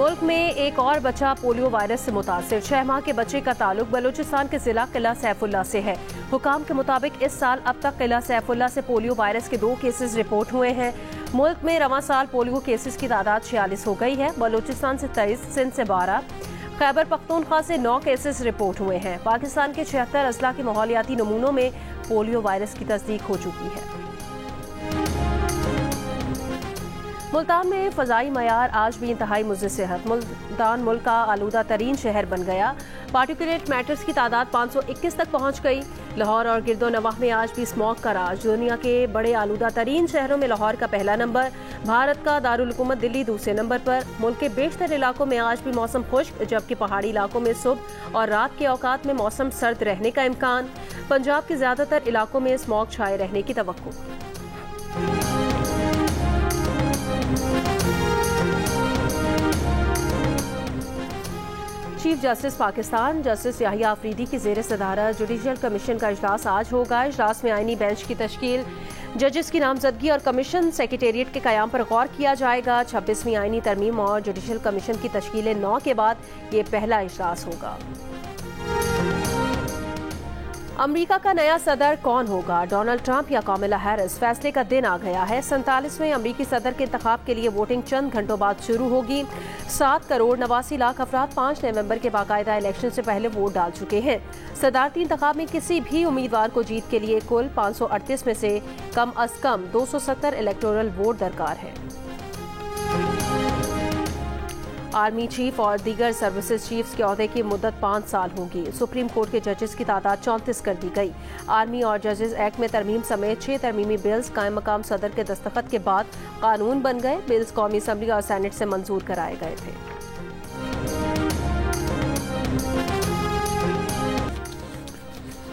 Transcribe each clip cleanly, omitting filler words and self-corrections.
मुल्क में एक और बच्चा पोलियो वायरस से मुतासिर। 6 माह के बच्चे का ताल्लुक बलूचिस्तान के जिला किला सैफुल्ला से है। हुकाम के मुताबिक इस साल अब तक किला सैफुल्ला से पोलियो वायरस के 2 केसेस रिपोर्ट हुए हैं। मुल्क में रवां साल पोलियो केसेस की तादाद 46 हो गई है। बलूचिस्तान से 23, सिंध से 12, खैबर पख्तूनख्वा से 9 केसेस रिपोर्ट हुए हैं। पाकिस्तान के 76 अजला के माहौलियाती नमूनों में पोलियो वायरस की तस्दीक हो चुकी है। मुल्तान में फ़ज़ाई मयार आज भी इंतहाई मुज़्ज़िज़ सेहत। मुल्तान मुल्क का आलूदा तरीन शहर बन गया। पार्टिकुलेट मैटर्स की तादाद 521 तक पहुँच गई। लाहौर और गिरदो नवाह में आज भी स्मॉग का राज। दुनिया के बड़े आलूदा तरीन शहरों में लाहौर का पहला नंबर, भारत का दारुल हुकूमत दिल्ली दूसरे नंबर पर। मुल्क के बेशतर इलाकों में आज भी मौसम खुश्क, जबकि पहाड़ी इलाकों में सुबह और रात के औकात में मौसम सर्द रहने का इम्कान। पंजाब के ज्यादातर इलाकों में स्मॉग छाए रहने की तवक्को। Chief justice Pakistan justice Yahya Afridi की ज़ेर सदारत जुडिशल कमीशन का इजलास आज होगा। इजलास में आईनी बेंच की तश्कील, जजेस की नामजदगी और कमीशन सेक्रेटेरिएट के क़याम पर गौर किया जाएगा। 26वीं आईनी तरमीम और जुडिशल कमीशन की तश्कील 9 के बाद ये पहला इजलास होगा। अमेरिका का नया सदर कौन होगा, डोनाल्ड ट्रंप या कामिला हैरिस? फैसले का दिन आ गया है। 47वें अमेरिकी सदर के इंतखाब के लिए वोटिंग चंद घंटों बाद शुरू होगी। 7 करोड़ 89 लाख अफराद 5 नवंबर के बाकायदा इलेक्शन से पहले वोट डाल चुके हैं। सदारती इंतखाब में किसी भी उम्मीदवार को जीत के लिए कुल 538 में से कम अज कम 270 इलेक्टोरल वोट दरकार है। आर्मी चीफ और दीगर सर्विसेज चीफ्स के ओहदे की मुद्दत 5 साल होगी। सुप्रीम कोर्ट के जजेस की तादाद 34 कर दी गई। आर्मी और जजेस एक्ट में तरमीम समेत 6 तरमीमी बिल्स कायम मकाम सदर के दस्तखत के बाद कानून बन गए। बिल्स कौमी असम्बली और सेनेट से मंजूर कराए गए थे।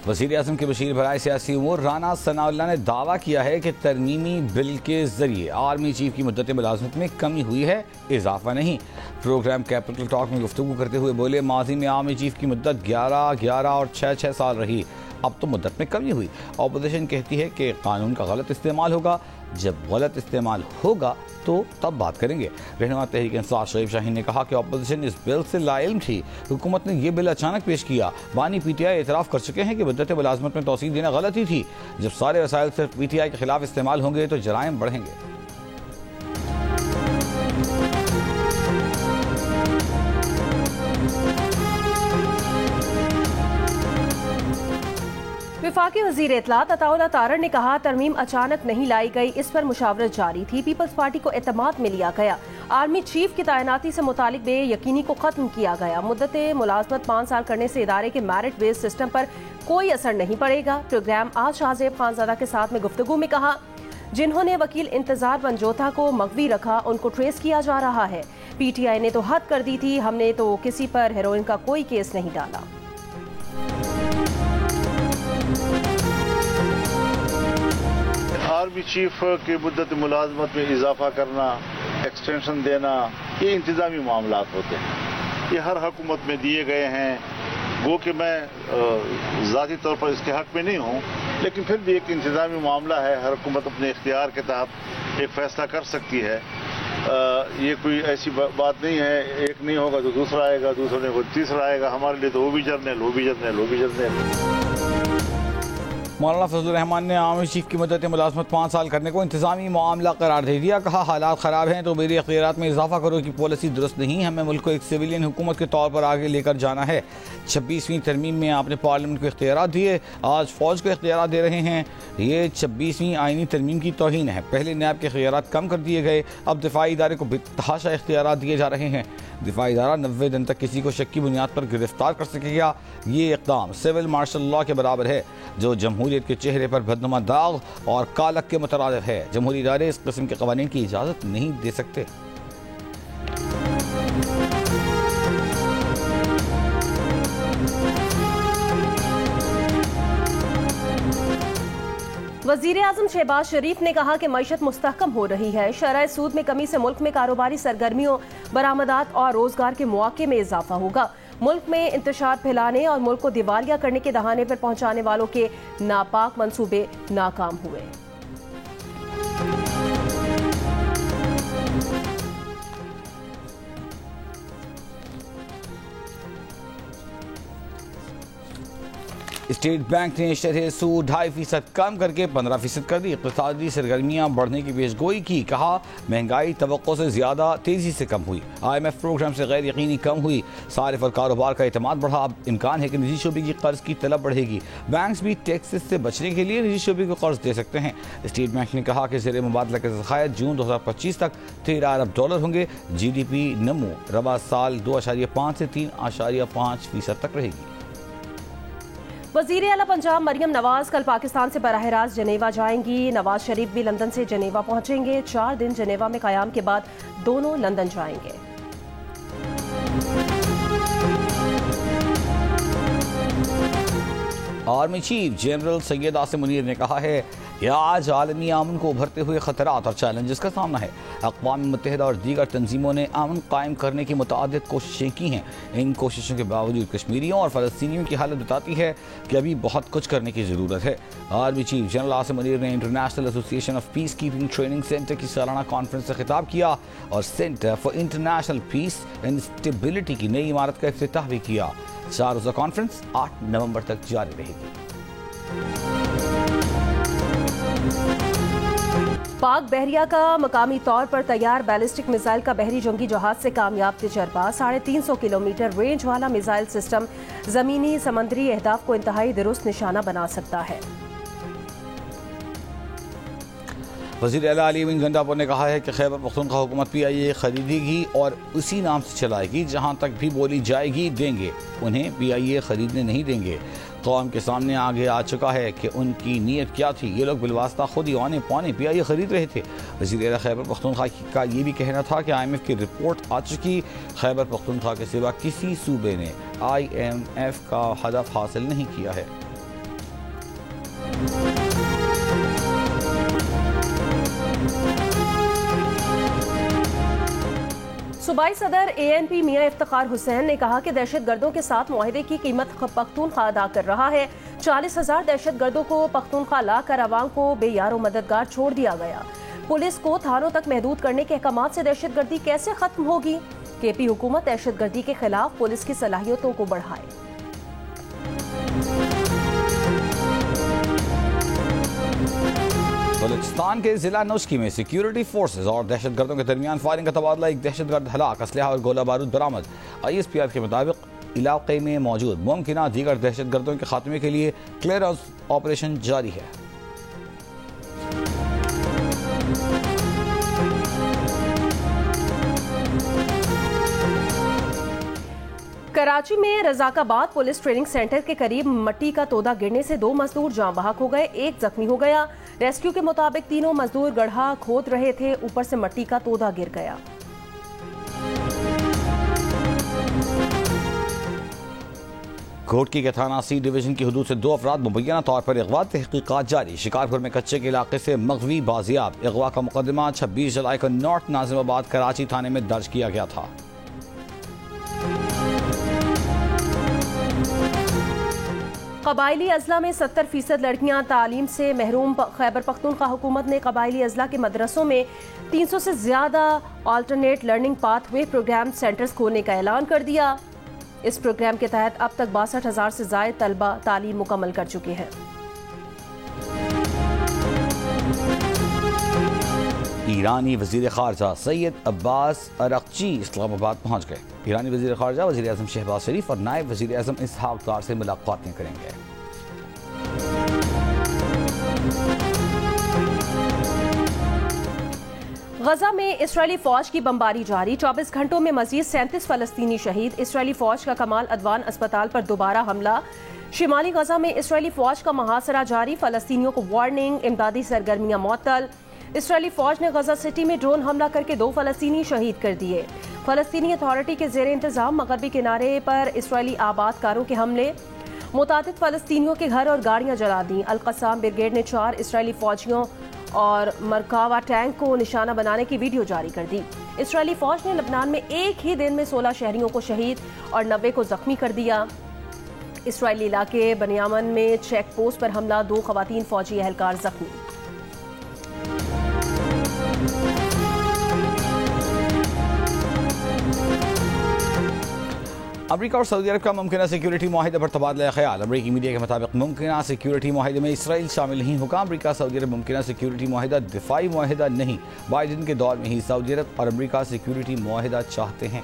वज़ीर आज़म के बशीर भराए सियासी उमूर राना सनाउल्लाह ने दावा किया है कि तरमीमी बिल के जरिए आर्मी चीफ की मुद्दत मुलाजमत में कमी हुई है, इजाफा नहीं। प्रोग्राम कैपिटल टॉक में गुफ्तगू करते हुए बोले, माजी में आर्मी चीफ की मुद्दत 11, 11 और 6 साल रही, अब तो मुद्दत में कमी हुई। अपोजिशन कहती है कि कानून का गलत इस्तेमाल होगा, जब गलत इस्तेमाल होगा तो तब बात करेंगे। रहनुमा तहरीक इंसाफ शरीफ शाहीन ने कहा कि अपोजिशन इस बिल से लाइल्म थी, हुकूमत ने यह बिल अचानक पेश किया। बानी पीटीआई एतराफ़ कर चुके हैं कि मुद्दत मुलाजमत में तौसीक देना गलत ही थी। जब सारे वसाइल सिर्फ पीटीआई के खिलाफ इस्तेमाल होंगे तो जराइम बढ़ेंगे। वफाकी वज़ीर इत्तलात अताउल्लाह तारड़ ने कहा, तरमीम अचानक नहीं लाई गई, इस पर मुशावरत जारी थी। पीपल्स पार्टी को एतमाद में लिया गया। आर्मी चीफ की तैनाती से मुतालिक बेयकीनी को खत्म किया गया। मुद्दत मुलाजमत 5 साल करने से इदारे के मेरिट बेस्ड सिस्टम पर कोई असर नहीं पड़ेगा। प्रोग्राम आज शाहजेब खानजादा के साथ में गुफ्तगू में कहा, जिन्होंने वकील इंतजार बनजोता को मगवी रखा उनको ट्रेस किया जा रहा है। पीटीआई ने तो हद कर दी थी, हमने तो किसी पर हेरोइन का कोई केस नहीं डाला। आर्मी चीफ की मुद्दत मुलाजमत में इजाफा करना, एक्सटेंशन देना, ये इंतजामी मामलात होते हैं। ये हर हुकूमत में दिए गए हैं। गो कि मैं ज़ाती तौर पर इसके हक में नहीं हूँ, लेकिन फिर भी एक इंतजामी मामला है। हर हुकूमत अपने इख्तियार के तहत एक फैसला कर सकती है। ये कोई ऐसी बात नहीं है, एक नहीं होगा तो दूसरा आएगा, दूसरा नहीं होगा तो तीसरा आएगा। हमारे लिए तो वो भी जर्नल, वो भी जर्नल, वो भी जर्नल। मौलाना फजलुर रहमान ने आर्मी चीफ की मुद्दत मुलाजमत 5 साल करने को इंतजामी मामला करार दे दिया। कहा, हालात ख़राब हैं तो मेरे इख्तियारात में इजाफा करो की पॉलिसी दुरुस्त नहीं। हमें मुल्क को एक सिविलियन हुकूमत के तौर पर आगे लेकर जाना है। 26वीं तरमीम में आपने पार्लियामेंट को इख्तियारात दिए, आज फौज को इख्तियारात दे रहे हैं। ये 26वीं आईनी तरमीम की तौहीन है। पहले नैब के इख्तियारात कम कर दिए गए, अब दिफाई इदारे को बेतहाशा इख्तियारात दिए जा रहे हैं। दिफाई इदारा 90 दिन तक किसी को शक की बुनियाद पर गिरफ्तार कर सकेगा। ये इक़दाम सिविल मार्शल लॉ के बराबर है, जो जमहूरियत के चेहरे पर बदनुमा दाग और कालक के मुतरादिफ है। जमहूरी इदारे इस किस्म के कवानीन की इजाज़त नहीं दे सकते। वज़ीर आज़म शहबाज शरीफ ने कहा कि मईशत मुस्तहकम हो रही है। शरह सूद में कमी से मुल्क में कारोबारी सरगर्मियों, बरामदात और रोजगार के मौके में इजाफा होगा। मुल्क में इंतशार फैलाने और मुल्क को दिवालिया करने के दहाने पर पहुंचाने वालों के नापाक मंसूबे नाकाम हुए। स्टेट बैंक ने शरह सूद 2.5% कम करके 15% कर दी। इक़्तिसादी सरगर्मियाँ बढ़ने की पेशगोई की, कहा महंगाई तवक्को से ज़्यादा तेज़ी से कम हुई। IMF प्रोग्राम से गैर यकीनी कम हुई। सारिफ और कारोबार का एतमाद बढ़ा। अब इम्कान है कि निजी शोबे की कर्ज की तलब बढ़ेगी। बैंक्स भी टैक्सेस से बचने के लिए निजी शोबे को कर्ज दे सकते हैं। स्टेट बैंक ने कहा कि ज़ेर मुबादला के ज़खायर जून 2025 तक $13 अरब होंगे। GDP नमो रबा साल 2.5 से 3.5% तक रहेगी। वज़ीर आला पंजाब मरियम नवाज कल पाकिस्तान से बराह रास्त जनेवा जाएंगी। नवाज शरीफ भी लंदन से जनेवा पहुंचेंगे। 4 दिन जनेवा में क़याम के बाद दोनों लंदन जाएंगे। Army chief general Syed Asim Munir ने कहा है कि आज आलमी अमन को उभरते हुए खतरात और चैलेंजेस का सामना है। अक़वाम मुत्तहिदा और दीगर तंजीमों ने अमन कायम करने की मुतअद्दिद कोशिशें की हैं। इन कोशिशों के बावजूद कश्मीरियों और फ़लस्तीनियों की हालत बताती है कि अभी बहुत कुछ करने की ज़रूरत है। Army chief general Asim Munir ने international association of peace keeping training centre की सालाना कॉन्फ्रेंस से खिताब किया और centre for international peace and stability की नई इमारत का इफ्तिताह भी किया। 4 रोज़ा कॉन्फ्रेंस 8 नवंबर तक जारी रहेगी। पाक बहरिया का मकामी तौर पर तैयार बैलिस्टिक मिसाइल का बहरी जंगी जहाज से कामयाब तजर्बा। 350 किलोमीटर रेंज वाला मिसाइल सिस्टम जमीनी समंदरी अहदाफ को इंतहाई दुरुस्त निशाना बना सकता है। वज़ीर आला अली अमीन गंडापुर ने कहा है कि खैबर पख्तूनख्वा हुकूमत PIA खरीदेगी और उसी नाम से चलाएगी। जहां तक भी बोली जाएगी देंगे, उन्हें PIA खरीदने नहीं देंगे। कौम के सामने आगे आ चुका है कि उनकी नीयत क्या थी। ये लोग बिलवास्ता खुद ही औने पौने PIA खरीद रहे थे। वज़ीर आला खैबर पख्तूनख्वा का ये भी कहना था कि IMF की रिपोर्ट आ चुकी, खैबर पख्तूनख्वा के सिवा किसी सूबे ने IMF का हदफ हासिल नहीं किया है। सूबाई सदर ANP मियां इफ्तिखार हुसैन ने कहा कि दहशतगर्दों के साथ मुआहदे की कीमत पख्तूनख्वा अदा कर रहा है। 40,000 दहशतगर्दों को पख्तूनख्वा लाकर अवाम को बेयारो मददगार छोड़ दिया गया। पुलिस को थानों तक महदूद करने के अहकामात से दहशतगर्दी कैसे खत्म होगी? KP हुकूमत दहशतगर्दी के खिलाफ पुलिस की सलाहियतों को बढ़ाए। बलूचिस्तान के जिला नौशकी में सिक्योरिटी फोर्सेज और दहशतगर्दों के दरमियान फायरिंग का तबादला। एक दहशतगर्द हलाक, असलहा और गोला बारूद बरामद। ISPR के मुताबिक इलाके में मौजूद मुमकिन दीगर दहशतगर्दों के खात्मे के लिए क्लियरेंस ऑपरेशन जारी है। कराची में रजाकाबाद पुलिस ट्रेनिंग सेंटर के करीब मट्टी का तोदा गिरने से 2 मजदूर जाँ बहक हो गए, 1 जख्मी हो गया। रेस्क्यू के मुताबिक तीनों मजदूर गड्ढा खोद रहे थे, ऊपर से मट्टी का तोदा गिर गया। घोटकी के थाना C डिवीजन की हदूद से 2 अफराद मुबैना तौर पर अगवा, तहकीकात जारी। शिकारपुर में कच्चे के इलाके से मगवी बाजियाब। अगवा का मुकदमा 26 जुलाई को नॉर्थ नाजिमाबाद कराची थाने में दर्ज किया गया था। कबायली अजला में 70% लड़कियां तालीम से महरूम। खैबर पख्तूनख्वा हुकूमत ने कबायली अजला के मदरसों में 300 से ज्यादा alternate learning pathway programme centres खोलने का ऐलान कर दिया। इस प्रोग्राम के तहत अब तक 62,000 से ज्यादा तलबा तालीम मुकम्मल कर चुके हैं। ईरानी वजीर खारजा सैयद अब्बास अरक्ची इस्लामाबाद पहुंच गए। ईरानी वजीर खारजा वजीर आजम शहबाज शरीफ और नायब वजीर आजम इसहाक दार से मुलाकातें करेंगे। गजा में इसराइली फौज की बमबारी जारी। 24 घंटों में मजीद 37 फलस्तीनी शहीद। इसराइली फौज का कमाल अदवान अस्पताल पर दोबारा हमला। शिमाली गजा में इसराइली फौज का मुहासरा जारी। फलस्तीनियों को वार्निंग, इमदादी सरगर्मियां मुअत्तल। इसराइली फौज ने गजा सिटी में ड्रोन हमला करके 2 फलस्तीनी शहीद कर दिए। फलस्तीनी अथॉरिटी के जेर इंतजाम मगरबी किनारे पर इसराइली आबादकारों के हमले। मुतादिद फलस्तीनियों के घर और गाड़ियां जला दी। अल-कस्साम ब्रिगेड ने 4 इसराइली फौजियों और मरकावा टैंक को निशाना बनाने की वीडियो जारी कर दी। इसराइली फौज ने लबनान में एक ही दिन में 16 शहरियों को शहीद और 90 को जख्मी कर दिया। इसराइली इलाके बनियामन में चेक पोस्ट पर हमला, 2 खवातीन फौजी एहलकार जख्मी। अमरीका और सऊदी अरब का मुमकिन सिक्योरिटी माहिदे पर तबादला ख्याल। अमरीकी मीडिया के मुताबिक मुमकिन सिक्योरिटी माहिदे में इसराइल शामिल नहीं होगा। अमरीका सऊदी अरब मुमकिन सिक्योरिटी माहिदा दिफाई माहिदा नहीं। बाइडेन के दौर में ही सऊदी अरब और अमरीका सिक्योरिटी माहिदा चाहते हैं।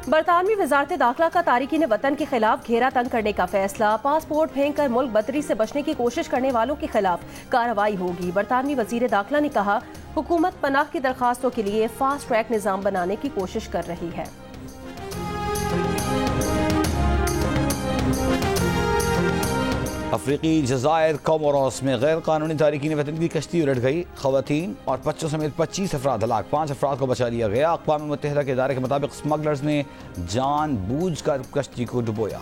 बरतानवी वजारत दाखिला का तारिकीन वतन के खिलाफ घेरा तंग करने का फैसला। पासपोर्ट फेंक कर मुल्क बदरी से बचने की कोशिश करने वालों के खिलाफ कार्रवाई होगी। बरतानवी वजीर दाखिला ने कहा, हुकूमत पनाह की दरखास्तों के लिए फास्ट ट्रैक निजाम बनाने की कोशिश कर रही है। अफ्रीकी जज़ायर कोमोरोस में गैर कानूनी तारिकीन वतन की कश्ती उलट गई। खवातीन और बच्चों समेत 25 अफराद हलाक, 5 अफराद को बचा लिया गया। अक़वाम मुत्तहिदा के इदारे के मुताबिक स्मगलर्स ने जानबूझकर कश्ती को डुबोया।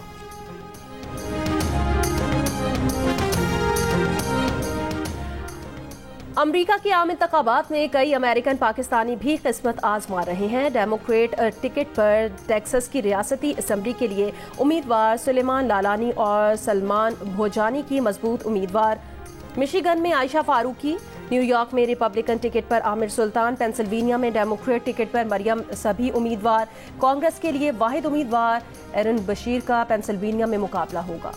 अमरीका के आम इंतखाबात में कई अमेरिकन पाकिस्तानी भी किस्मत आजमा रहे हैं। डेमोक्रेट टिकट पर टेक्सास की रियासती असम्बली के लिए उम्मीदवार सुलेमान लालानी और सलमान भोजानी की मजबूत उम्मीदवार, मिशिगन में आयशा फारूकी, न्यूयॉर्क में रिपब्लिकन टिकट पर आमिर सुल्तान, पेंसिल्वेनिया में डेमोक्रेट टिकट पर मरियम सभी उम्मीदवार। कांग्रेस के लिए वाहिद उम्मीदवार एरन बशीर का पेंसिल्वेनिया में मुकाबला होगा।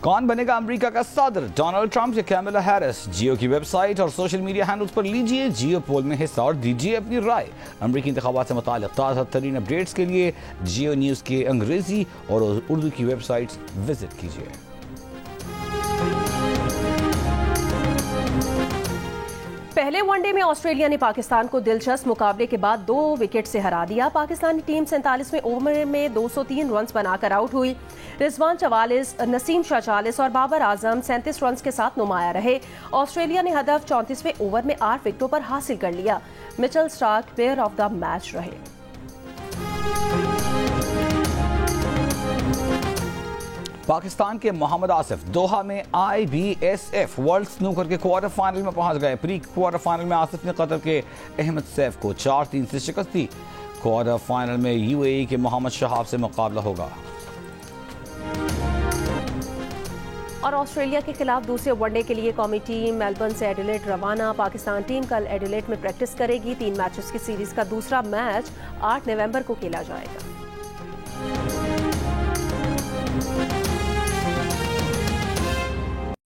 कौन बनेगा अमेरिका का सदर, डोनाल्ड ट्रंप या कैमला हैरिस? जियो की वेबसाइट और सोशल मीडिया हैंडल्स पर लीजिए जियो पोल में हिस्सा और दीजिए अपनी राय। अमेरिकी इंतखाबात से मुताल्लिक ताज़ा तरीन अपडेट्स के लिए जियो न्यूज़ के अंग्रेजी और उर्दू की वेबसाइट्स विजिट कीजिए। पहले वनडे में ऑस्ट्रेलिया ने पाकिस्तान को दिलचस्प मुकाबले के बाद 2 विकेट से हरा दिया। पाकिस्तानी टीम 47वें ओवर में 203 रन बनाकर आउट हुई। रिजवान 44, नसीम शाह 40 और बाबर आजम 37 रन के साथ नुमाया रहे। ऑस्ट्रेलिया ने हदफ 34वें ओवर में 8 विकेटों पर हासिल कर लिया। Mitchell Starc player of the match रहे। पाकिस्तान के मोहम्मद आसिफ दोहा में IBSF वर्ल्ड स्नूकर के क्वार्टर फाइनल में पहुंच गए। प्री क्वार्टर फाइनल में आसिफ ने कतर के अहमद सैफ को 4-3 से शिकस्त दी। क्वार्टर फाइनल में UAE के मोहम्मद शहाब से मुकाबला होगा। और ऑस्ट्रेलिया के खिलाफ दूसरे वनडे के लिए कौमी टीम मेलबर्न से एडिलेड रवाना। पाकिस्तान टीम कल एडिलेड में प्रैक्टिस करेगी। 3 मैचेस की सीरीज का दूसरा मैच 8 नवंबर को खेला जाएगा।